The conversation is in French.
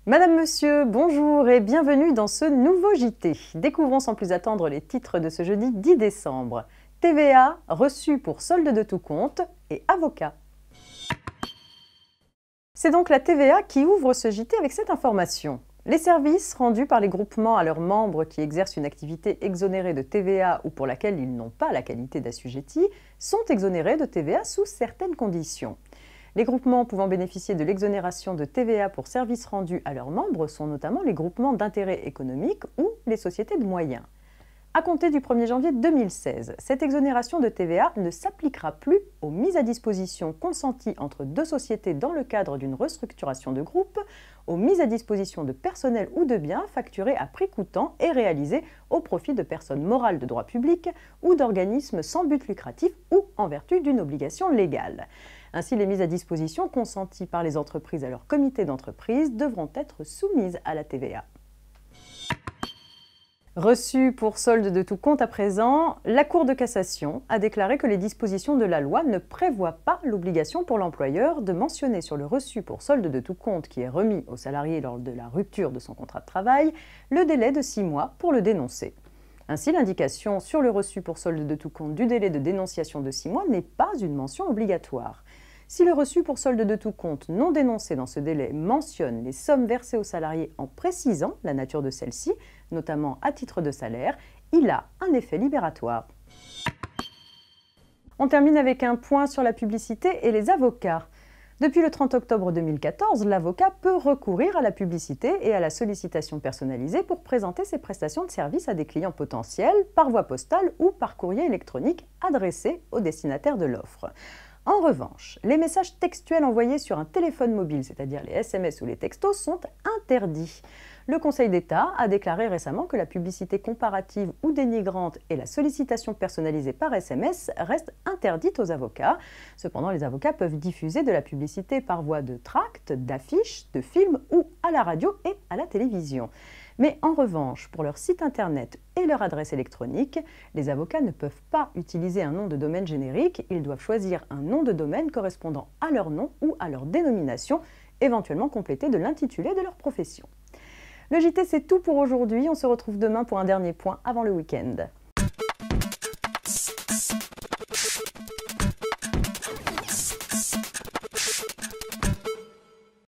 Madame, Monsieur, bonjour et bienvenue dans ce nouveau JT. Découvrons sans plus attendre les titres de ce jeudi 10 décembre. TVA, reçu pour solde de tout compte et avocat. C'est donc la TVA qui ouvre ce JT avec cette information. Les services rendus par les groupements à leurs membres qui exercent une activité exonérée de TVA ou pour laquelle ils n'ont pas la qualité d'assujetti sont exonérés de TVA sous certaines conditions. Les groupements pouvant bénéficier de l'exonération de TVA pour services rendus à leurs membres sont notamment les groupements d'intérêt économique ou les sociétés de moyens. À compter du 1er janvier 2016, cette exonération de TVA ne s'appliquera plus aux mises à disposition consenties entre deux sociétés dans le cadre d'une restructuration de groupe, aux mises à disposition de personnel ou de biens facturés à prix coûtant et réalisés au profit de personnes morales de droit public ou d'organismes sans but lucratif ou en vertu d'une obligation légale. Ainsi, les mises à disposition consenties par les entreprises à leur comité d'entreprise devront être soumises à la TVA. Reçu pour solde de tout compte à présent, la Cour de cassation a déclaré que les dispositions de la loi ne prévoient pas l'obligation pour l'employeur de mentionner sur le reçu pour solde de tout compte qui est remis au salarié lors de la rupture de son contrat de travail le délai de 6 mois pour le dénoncer. Ainsi, l'indication sur le reçu pour solde de tout compte du délai de dénonciation de 6 mois n'est pas une mention obligatoire. Si le reçu pour solde de tout compte non dénoncé dans ce délai mentionne les sommes versées aux salariés en précisant la nature de celles-ci, notamment à titre de salaire, il a un effet libératoire. On termine avec un point sur la publicité et les avocats. Depuis le 30 octobre 2014, l'avocat peut recourir à la publicité et à la sollicitation personnalisée pour présenter ses prestations de services à des clients potentiels par voie postale ou par courrier électronique adressé au destinataire de l'offre. En revanche, les messages textuels envoyés sur un téléphone mobile, c'est-à-dire les SMS ou les textos, sont interdits. Le Conseil d'État a déclaré récemment que la publicité comparative ou dénigrante et la sollicitation personnalisée par SMS restent interdites aux avocats. Cependant, les avocats peuvent diffuser de la publicité par voie de tracts, d'affiches, de films ou à la radio et à la télévision. Mais en revanche, pour leur site internet et leur adresse électronique, les avocats ne peuvent pas utiliser un nom de domaine générique, ils doivent choisir un nom de domaine correspondant à leur nom ou à leur dénomination, éventuellement complété de l'intitulé de leur profession. Le JT, c'est tout pour aujourd'hui, on se retrouve demain pour un dernier point avant le week-end.